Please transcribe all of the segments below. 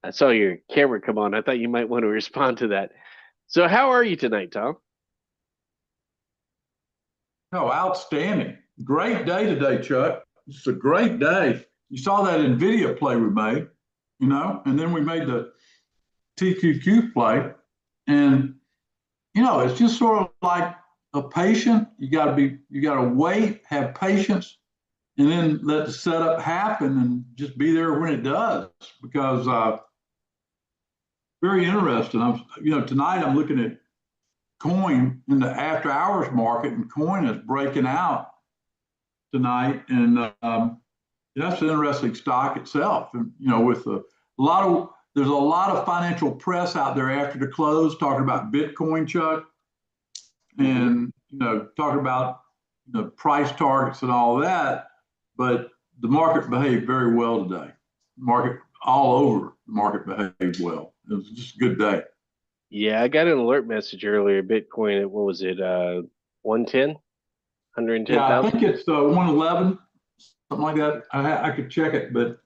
I saw your camera come on. I thought you might want to respond to that. So, how are you tonight, Tom? Oh, outstanding. Great day today, Chuck. It's a great day. You saw that NVIDIA play we made, and then we made the TQQ play. And, it's just sort of like a patient. You got to wait, have patience, and then let the setup happen and just be there when it does. Because very interesting. Tonight I'm looking at coin in the after hours market, and coin is breaking out tonight, and that's an interesting stock itself. And with a lot of there's a lot of financial press out there after the close talking about Bitcoin, Chuck, Mm-hmm. and talking about the price targets and all of that. But the market behaved very well today. Market all over the market behaved well. It was just a good day. Yeah, I got an alert message earlier. Bitcoin, what was it? 110, Yeah, I 110,000? think it's 111, something like that. I could check it, but let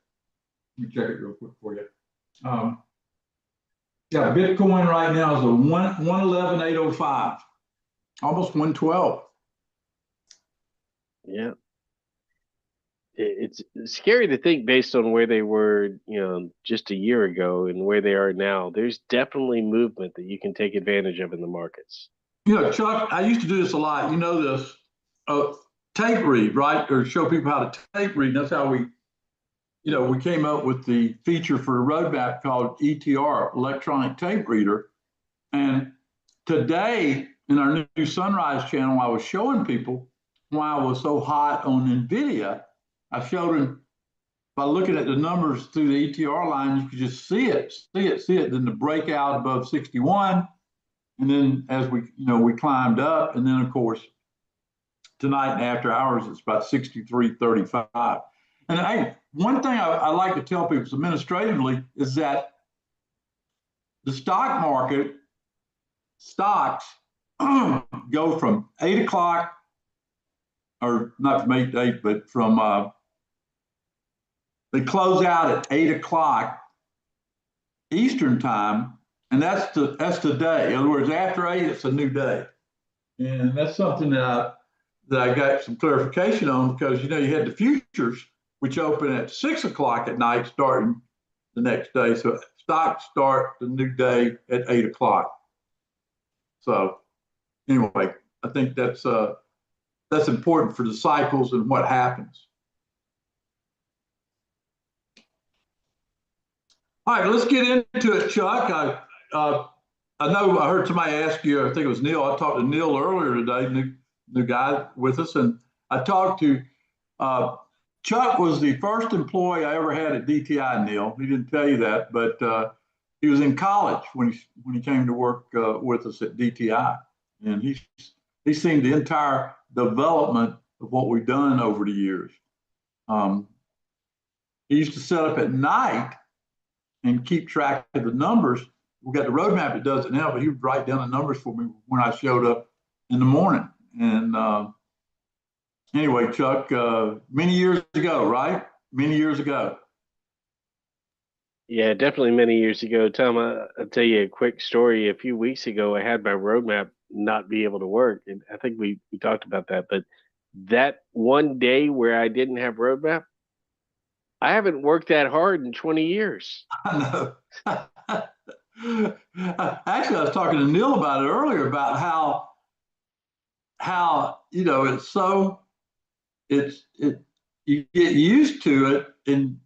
me check it real quick for you. Um, yeah, Bitcoin right now is a 111,805, almost 112. Yeah. It's scary to think based on where they were, just a year ago and where they are now. There's definitely movement that you can take advantage of in the markets. Chuck, I used to do this a lot. You know this, uh, tape read, right? Or show people how to tape read. That's how we came up with the feature for a roadmap called ETR, electronic tape reader. And today in our new Sunrise channel, I was showing people why I was so hot on NVIDIA. I showed them by looking at the numbers through the ETR line, you could just see it, see it, see it. Then the breakout above 61, and then as we climbed up, and then of course tonight and after hours it's about 63.35. And hey, one thing I like to tell people administratively is that the stock market stocks go from 8 o'clock, or not from 8 to 8, but from they close out at 8 o'clock Eastern time, and that's today. In other words, after 8, it's a new day, and that's something that I got some clarification on, because you had the futures which open at 6 o'clock at night, starting the next day. So stocks start the new day at 8 o'clock. So anyway, I think that's important for the cycles and what happens. All right, let's get into it, Chuck. I know I heard somebody ask you. I think it was Neil. I talked to Neil earlier today, new guy with us, and I talked to uh, Chuck. Was the first employee I ever had at DTI. Neil, he didn't tell you that, but he was in college when he came to work with us at DTI, and he's seen the entire development of what we've done over the years. Um, he used to set up at night and keep track of the numbers. We got the roadmap that does it now, but he would write down the numbers for me when I showed up in the morning. And anyway, Chuck, many years ago, right? Many years ago. Yeah, definitely many years ago. Tom, I'll tell you a quick story. A few weeks ago, I had my roadmap not be able to work. And I think we talked about that. But that one day where I didn't have roadmap, I haven't worked that hard in 20 years. I know. Actually, I was talking to Neil about it earlier, about how it's so it you get used to it, and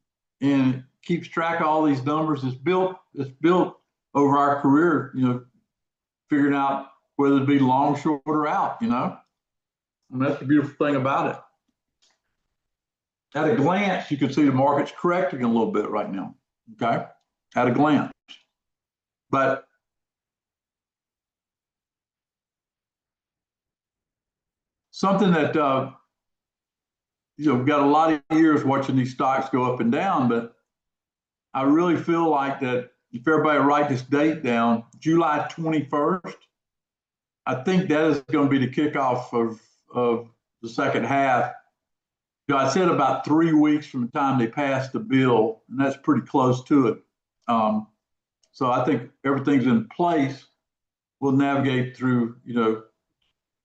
it keeps track of all these numbers. It's built over our career, figuring out whether to be long, short, or out. And that's the beautiful thing about it. At a glance, you can see the market's correcting a little bit right now. Okay, at a glance, but something that we've got a lot of years watching these stocks go up and down, but I really feel like that if everybody write this date down, July 21st, I think that is going to be the kickoff of the second half. I said about 3 weeks from the time they passed the bill, and that's pretty close to it. So I think everything's in place. We'll navigate through,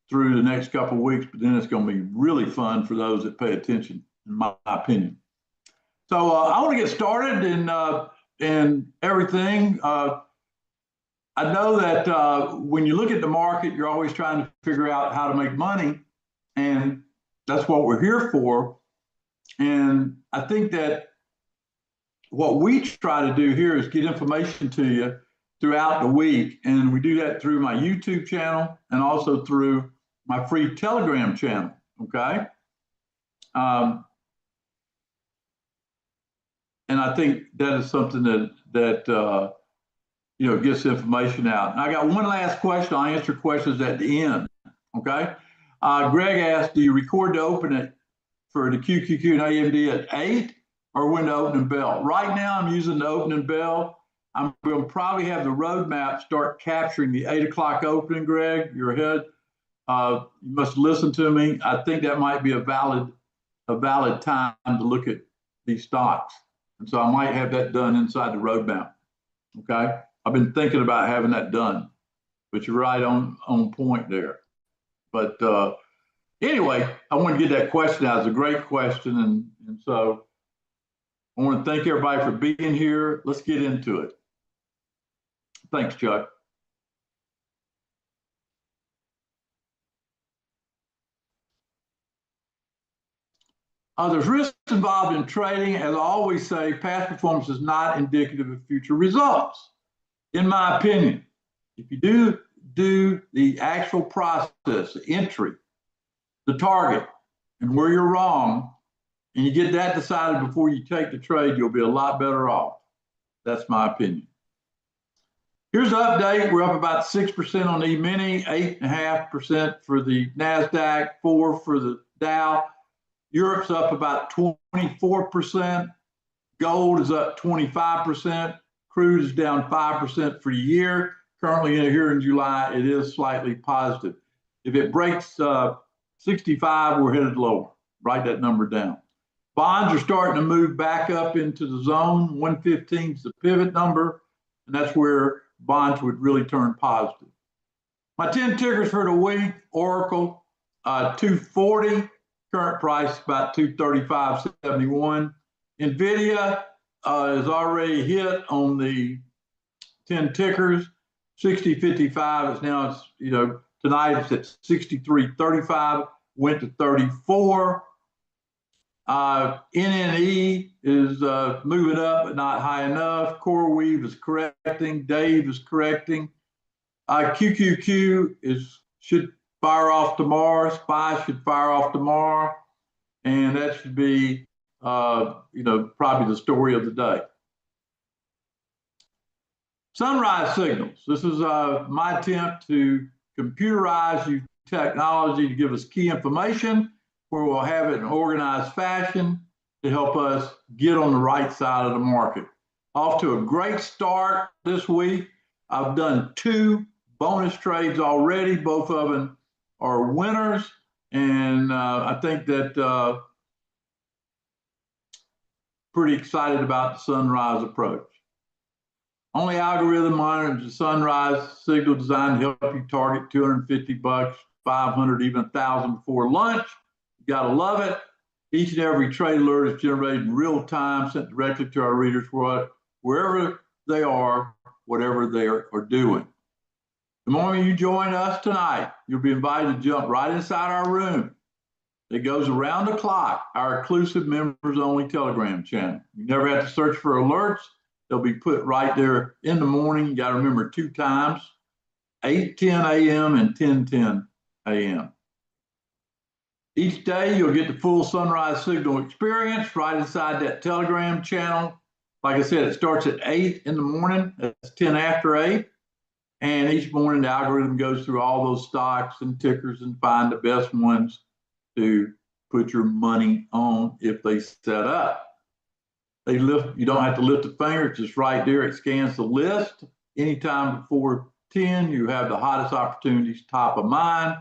through the next couple of weeks, but then it's going to be really fun for those that pay attention, in my opinion. So I want to get started in everything. I know that when you look at the market, you're always trying to figure out how to make money, and that's what we're here for. And I think that what we try to do here is get information to you throughout the week, and we do that through my YouTube channel and also through my free Telegram channel. Okay. And I think that is something that gets information out. And I got one last question. I'll answer questions at the end. Okay. Greg asked, do you record the open it for the QQQ and AMD at 8 or when the opening bell? Right now, I'm using the opening bell. I'm going to probably have the roadmap start capturing the 8 o'clock opening. Greg, you're ahead. You must listen to me. I think that might be a valid time to look at these stocks. And so I might have that done inside the roadmap. Okay. I've been thinking about having that done, but you're right on point there. But anyway, I want to get that question out. It's a great question. And so I want to thank everybody for being here. Let's get into it. Thanks, Chuck. There's risk involved in trading. As I always say, past performance is not indicative of future results. In my opinion, if you do the actual process, the entry, the target, and where you're wrong, and you get that decided before you take the trade, you'll be a lot better off. That's my opinion. Here's the update. We're up about 6% on the E-mini, 8.5% for the NASDAQ, 4% for the Dow. Europe's up about 24%. Gold is up 25%. Crude is down 5% for the year. Currently here in July, it is slightly positive. If it breaks 65, we're headed lower. Write that number down. Bonds are starting to move back up into the zone. 115 is the pivot number, and that's where bonds would really turn positive. My 10 tickers for the week: Oracle, 240. Current price about 235.71. NVIDIA is already hit on the 10 tickers. 60.55 is now, tonight it's at 63.35, went to 34. NNE is moving up, but not high enough. CoreWeave is correcting. Dave is correcting. QQQ should fire off tomorrow. SPY should fire off tomorrow. And that should be, probably the story of the day. Sunrise signals. This is my attempt to computerize technology to give us key information where we'll have it in organized fashion to help us get on the right side of the market. Off to a great start this week. I've done 2 bonus trades already. Both of them are winners. And I think that pretty excited about the sunrise approach. Only algorithm monitors the sunrise signal designed to help you target $250, 500, even 1,000 before lunch. You gotta love it. Each and every trade alert is generated in real time, sent directly to our readers wherever they are, whatever they are doing. The moment you join us tonight, you'll be invited to jump right inside our room. It goes around the clock, our exclusive members only Telegram channel. You never have to search for alerts. They'll be put right there in the morning. You got to remember 2 times, 8:10 a.m. and 10:10 a.m. Each day, you'll get the full sunrise signal experience right inside that Telegram channel. Like I said, it starts at 8 in the morning. That's 10 after 8. And each morning, the algorithm goes through all those stocks and tickers and find the best ones to put your money on if they set up. You don't have to lift a finger. It's just right there. It scans the list. Anytime before 10, you have the hottest opportunities top of mind,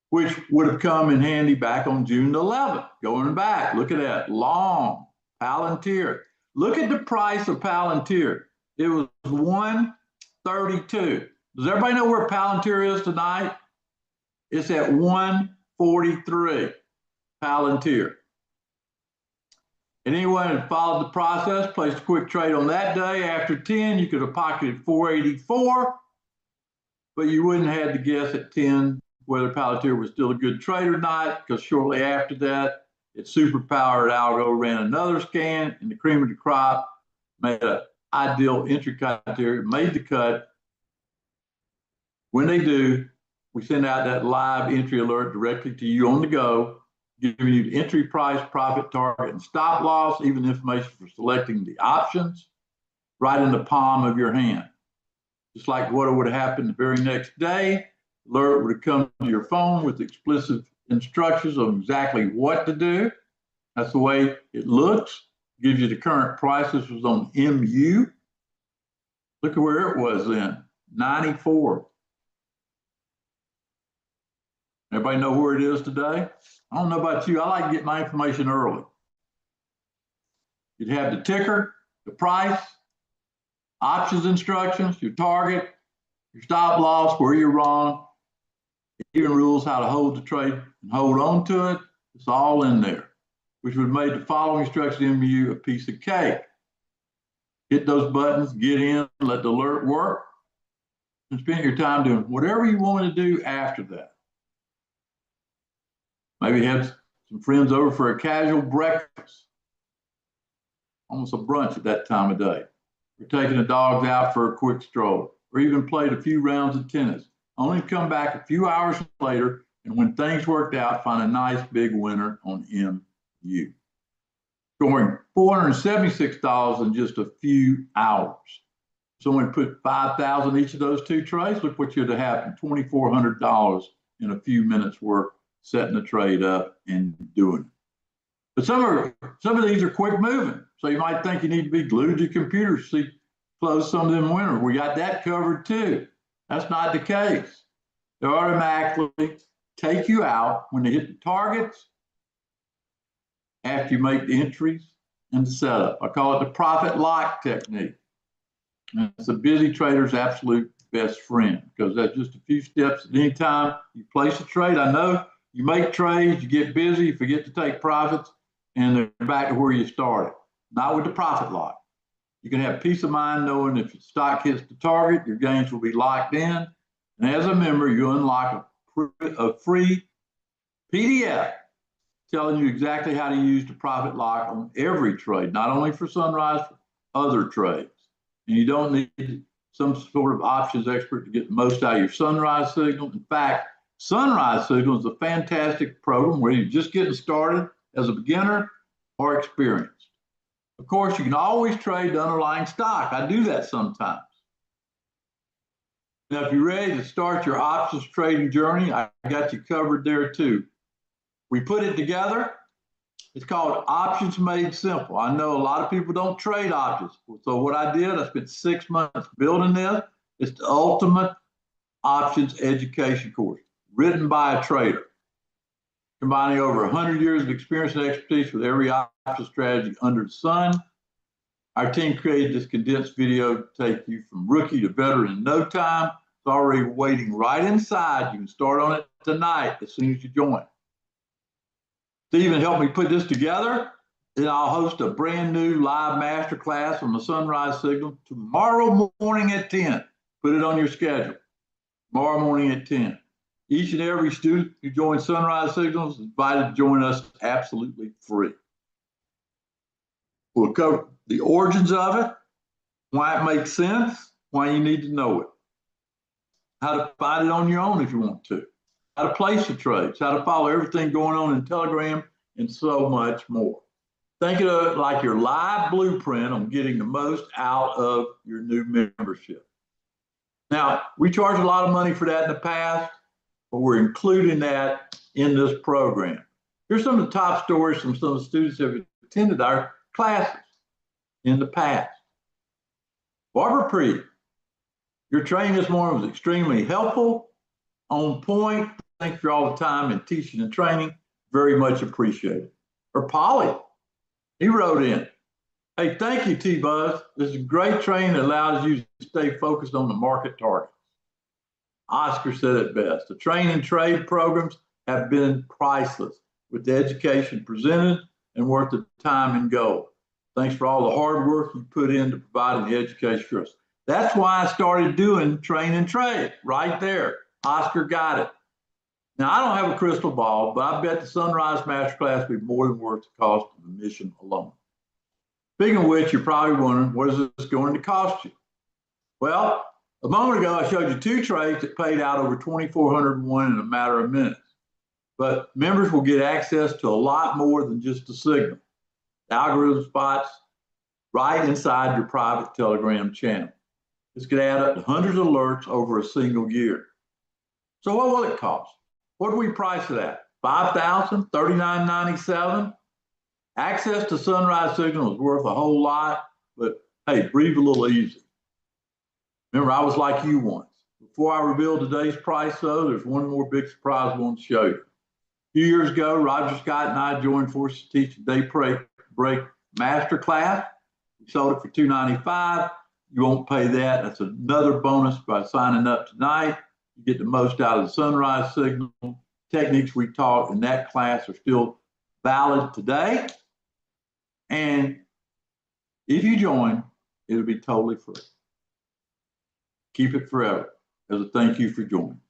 which would have come in handy back on June the 11th. Going back, look at that. Long, Palantir. Look at the price of Palantir. It was 132. Does everybody know where Palantir is tonight? It's at 143. Palantir. And anyone that followed the process, placed a quick trade on that day. After 10, you could have pocketed 484, but you wouldn't have had to guess at 10 whether Palantir was still a good trade or not, because shortly after that, its superpowered algo ran another scan, and the cream of the crop made an ideal entry criteria, made the cut. When they do, we send out that live entry alert directly to you on the go, giving you the entry price, profit target, and stop loss, even information for selecting the options right in the palm of your hand. Just like what would have happened the very next day, alert would have come to your phone with explicit instructions of exactly what to do. That's the way it looks. Gives you the current price. This was on MU. Look at where it was then, 94. Everybody know where it is today? I don't know about you. I like to get my information early. You'd have the ticker, the price, options instructions, your target, your stop loss, where you're wrong, even rules how to hold the trade and hold on to it. It's all in there, which would have made the following instructions in you a piece of cake. Hit those buttons, get in, let the alert work, and spend your time doing whatever you want to do after that. Maybe have some friends over for a casual breakfast, almost a brunch at that time of day. Or taking the dogs out for a quick stroll, or even played a few rounds of tennis, only to come back a few hours later, and when things worked out, find a nice big winner on MU, scoring $476 in just a few hours. Someone put 5,000 each of those two trades. Look what you'd have happened, $2,400 in a few minutes work, setting the trade up and doing it. But some of these are quick moving. So you might think you need to be glued to your computer to see close some of them winners. We got that covered too. That's not the case. They automatically take you out when they hit the targets after you make the entries and the setup. I call it the profit lock technique. And it's a busy trader's absolute best friend, because that's just a few steps at any time you place a trade. I know you make trades, you get busy, you forget to take profits, and they're back to where you started. Not with the profit lock. You can have peace of mind knowing if the stock hits the target, your gains will be locked in. And as a member, you unlock a free PDF telling you exactly how to use the profit lock on every trade, not only for Sunrise, for other trades. And you don't need some sort of options expert to get the most out of your Sunrise signal. In fact, Sunrise Signal is a fantastic program where you're just getting started as a beginner or experienced. Of course, you can always trade the underlying stock. I do that sometimes. Now, if you're ready to start your options trading journey, I got you covered there too. We put it together. It's called Options Made Simple. I know a lot of people don't trade options. So what I did, I spent 6 months building this. It's the ultimate options education course, written by a trader, combining over 100 years of experience and expertise with every option strategy under the sun. Our team created this condensed video to take you from rookie to veteran in no time. It's already waiting right inside. You can start on it tonight as soon as you join. Stephen helped me put this together. Then I'll host a brand new live masterclass on the Sunrise Signal tomorrow morning at 10. Put it on your schedule. Tomorrow morning at 10. Each and every student who joins Sunrise Signals is invited to join us absolutely free. We'll cover the origins of it, why it makes sense, why you need to know it, how to find it on your own if you want to, how to place the trades, how to follow everything going on in Telegram, and so much more. Think of it like your live blueprint on getting the most out of your new membership. Now, we charge a lot of money for that in the past, but we're including that in this program. Here's some of the top stories from some of the students who have attended our classes in the past. Barbara Preet, your training this morning was extremely helpful, on point. Thanks for all the time and teaching and training. Very much appreciated. Or Polly, he wrote in, Hey, thank you, T-Buzz. This is a great training that allows you to stay focused on the market target. Oscar said it best. The train and trade programs have been priceless with the education presented and worth the time and gold. Thanks for all the hard work you put into providing the education for us. That's why I started doing train and trade right there. Oscar got it. Now, I don't have a crystal ball, but I bet the Sunrise Masterclass will be more than worth the cost of admission alone. Speaking of which, you're probably wondering, what is this going to cost you? Well, a moment ago, I showed you two trades that paid out over 2,401 in a matter of minutes. But members will get access to a lot more than just a signal. The algorithm spots right inside your private Telegram channel. This could add up to hundreds of alerts over a single year. So what will it cost? What do we price it at? $5,000, $39.97? Access to Sunrise Signal is worth a whole lot, but hey, breathe a little easy. Remember, I was like you once. Before I reveal today's price, though, there's one more big surprise I want to show you. A few years ago, Roger Scott and I joined forces to teach a day break master class. We sold it for $295. You won't pay that. That's another bonus by signing up tonight. You get the most out of the Sunrise Signal. Techniques we taught in that class are still valid today. And if you join, it'll be totally free. Keep it forever as a thank you for joining.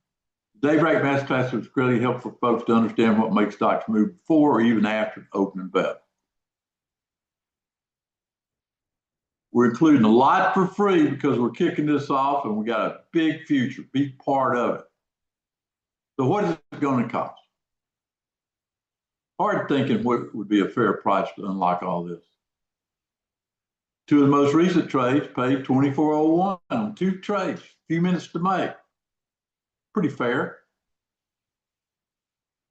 The Daybreak Masterclass was really helpful for folks to understand what makes stocks move before or even after the opening bell. We're including a lot for free because we're kicking this off and we got a big future. Be part of it. So what is it going to cost? Hard thinking what would be a fair price to unlock all this. Two of the most recent trades paid $24.01 on two trades, a few minutes to make. Pretty fair.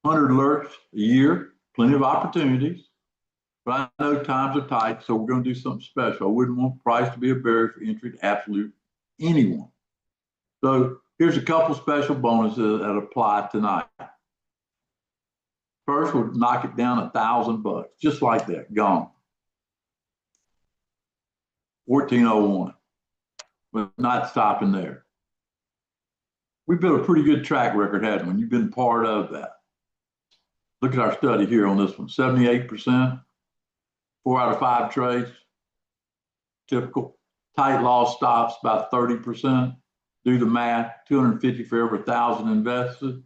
100 alerts a year, plenty of opportunities. But I know times are tight, so we're going to do something special. I wouldn't want price to be a barrier for entry to absolute anyone. So here's a couple special bonuses that apply tonight. First, we'll knock it down $1,000, just like that, gone. 1401. But not stopping there. We built a pretty good track record, haven't we? You've been part of that. Look at our study here on this one. 78%, 4 out of 5 trades. Typical. Tight loss stops, about 30%. Do the math, 250 for every 1,000 invested.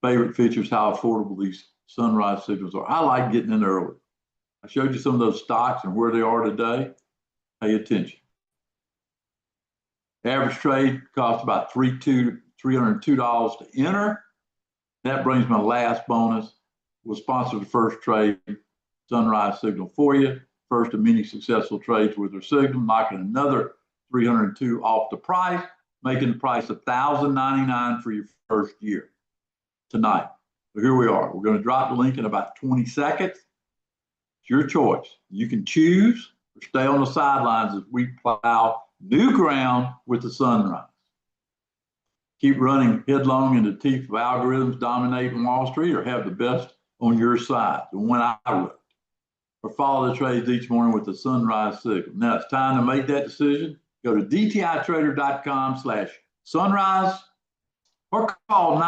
Favorite features, how affordable these Sunrise Signals are. I like getting in early. I showed you some of those stocks and where they are today. Pay attention. Average trade costs about $302 to enter. That brings my last bonus. We'll sponsor the first trade, Sunrise Signal for you. First of many successful trades with their signal, knocking another $302 off the price, making the price $1,099 for your first year tonight. So here we are. We're going to drop the link in about 20 seconds. It's your choice. You can choose or stay on the sidelines as we plow new ground with the Sunrise. Keep running headlong into the teeth of algorithms dominating Wall Street, or have the best on your side, the one I wrote. Or follow the trades each morning with the Sunrise Signal. Now it's time to make that decision. Go to dtitrader.com/sunrise or call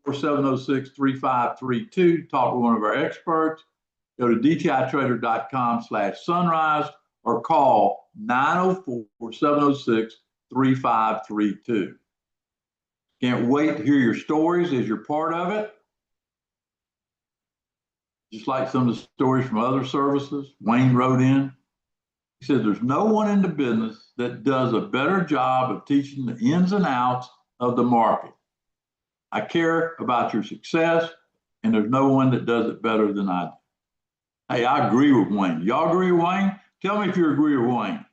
904-706-3532. Talk to one of our experts. Go to dtitrader.com/sunrise or call 904-706-3532. Can't wait to hear your stories as you're part of it. Just like some of the stories from other services, Wayne wrote in. He said, there's no one in the business that does a better job of teaching the ins and outs of the market. I care about your success, and there's no one that does it better than I do. Hey, I agree with Wayne. Y'all agree with Wayne? Tell me if you agree with Wayne.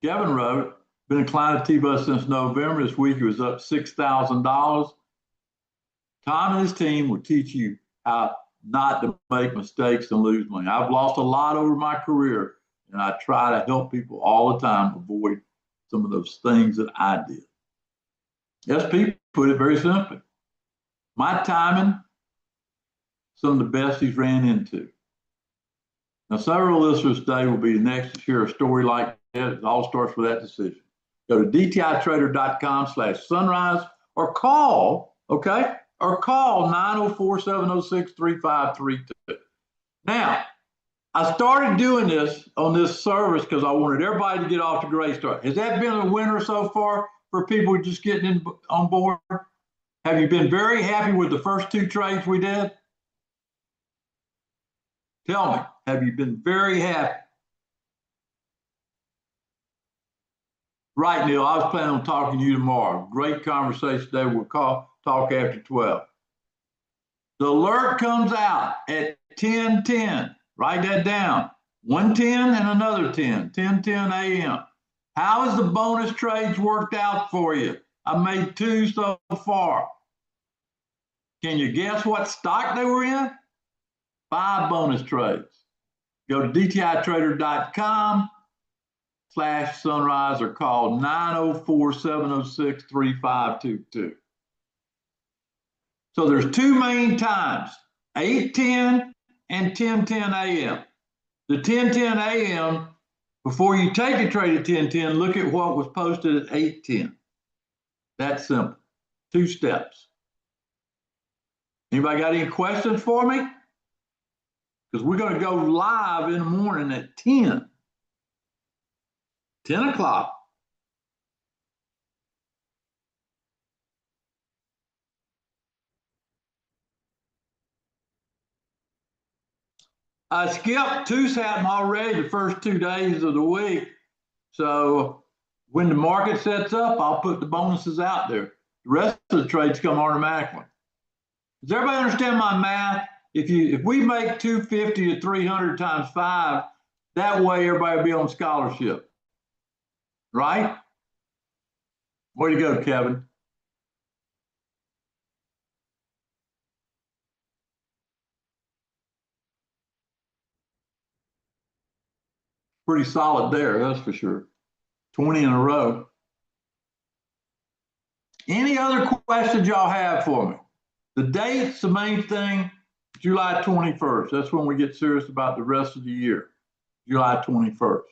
Kevin wrote, been a client of T-Bus since November. This week it was up $6,000. Tom and his team will teach you how not to make mistakes and lose money. I've lost a lot over my career, and I try to help people all the time avoid some of those things that I did. SP put it very simply. My timing, some of the best he's ran into. Now, several listeners today will be next to share a story like that. It all starts with that decision. Go to dtitrader.com/sunrise or call, okay? Or call 904-706-3532. Now, I started doing this on this service because I wanted everybody to get off to a great start. Has that been a winner so far for people just getting in on board? Have you been very happy with the first two trades we did? Tell me, have you been very happy? Right, Neil, I was planning on talking to you tomorrow. Great conversation today. We'll talk after 12. The alert comes out at 10:10. Write that down. 1:10 and another 10, 10:10 a.m. How has the bonus trades worked out for you? I made two so far. Can you guess what stock they were in? 5 bonus trades. Go to dtitrader.com/sunrise or call 904-706-3522. So there's two main times, 8:10 and 10:10 a.m. The 10:10 a.m., before you take a trade at 10:10, look at what was posted at 8:10. That's simple. 2 steps. Anybody got any questions for me? Because we're going to go live in the morning at 10 o'clock. Skip, two's happened already the first 2 days of the week. So when the market sets up, I'll put the bonuses out there. The rest of the trades come automatically. Does everybody understand my math? If we make 250 to 300 times 5, that way everybody will be on scholarship. Right? Way to go, Kevin. Pretty solid there, that's for sure. 20 in a row. Any other questions y'all have for me? The date's the main thing, July 21st. That's when we get serious about the rest of the year, July 21st.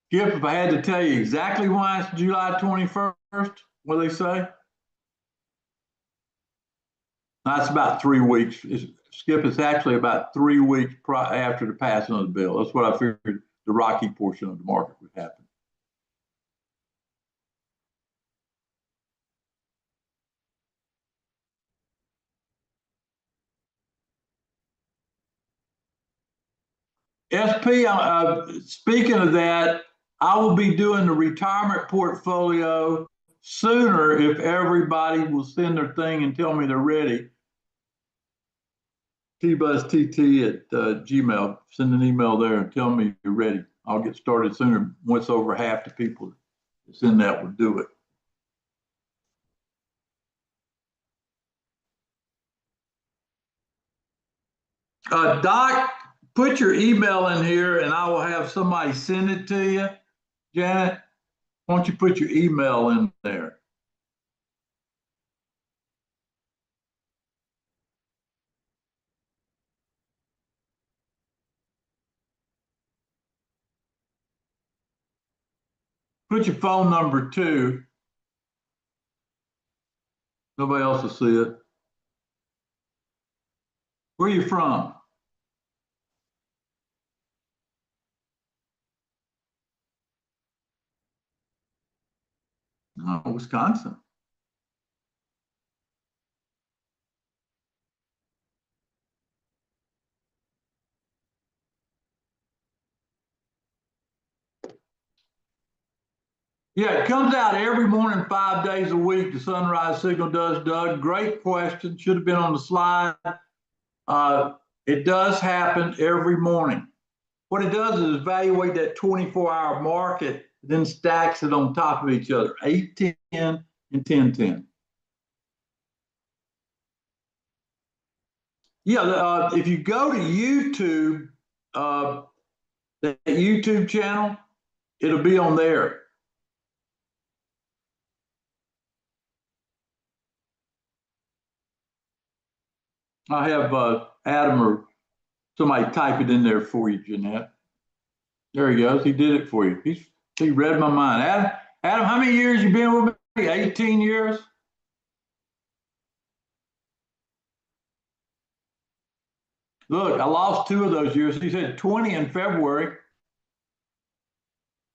Skip, if I had to tell you exactly why it's July 21st, what do they say? That's about 3 weeks. Skip, it's actually about 3 weeks after the passing of the bill. That's what I figured the rocky portion of the market would happen. SP, speaking of that, I will be doing the retirement portfolio sooner if everybody will send their thing and tell me they're ready. tbuzztt at Gmail. Send an email there and tell me you're ready. I'll get started sooner. Once over half the people that send that would do it. Doc, put your email in here and I will have somebody send it to you. Janet, why don't you put your email in there? Put your phone number too. Nobody else will see it. Where are you from? Oh, Wisconsin. Yeah, it comes out every morning, 5 days a week. The sunrise signal does, Doug. Great question. Should have been on the slide. It does happen every morning. What it does is evaluate that 24-hour market, then stacks it on top of each other, 8:10 and 10:10. Yeah, if you go to YouTube, that YouTube channel, it'll be on there. I have Adam or somebody type it in there for you, Jeanette. There he goes. He did it for you. He read my mind. Adam, how many years you been with me? 18 years? Look, I lost 2 of those years. He said 20 in February.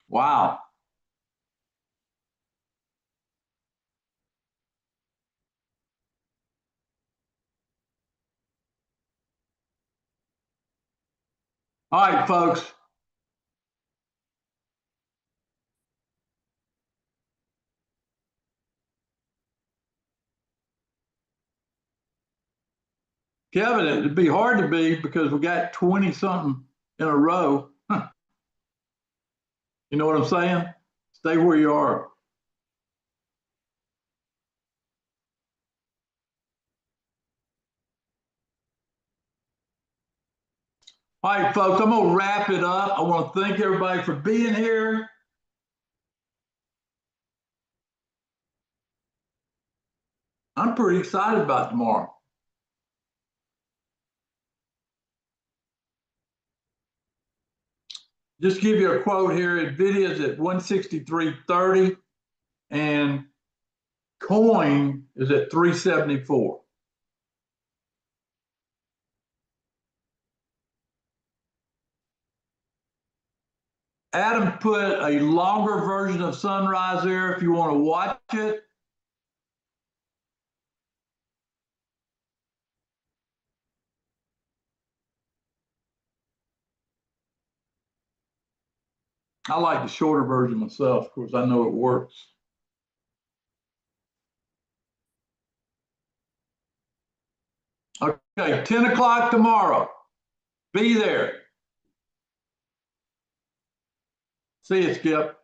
Wow. All right, folks. Kevin, it'd be hard to be because we got 20 something in a row. You know what I'm saying? Stay where you are. All right, folks, I'm going to wrap it up. I want to thank everybody for being here. I'm pretty excited about tomorrow. Just give you a quote here. Nvidia's at 163.30 and coin is at 374. Adam put a longer version of Sunrise there if you want to watch it. I like the shorter version myself. Of course, I know it works. Okay, 10 o'clock tomorrow. Be there. See you, Skip.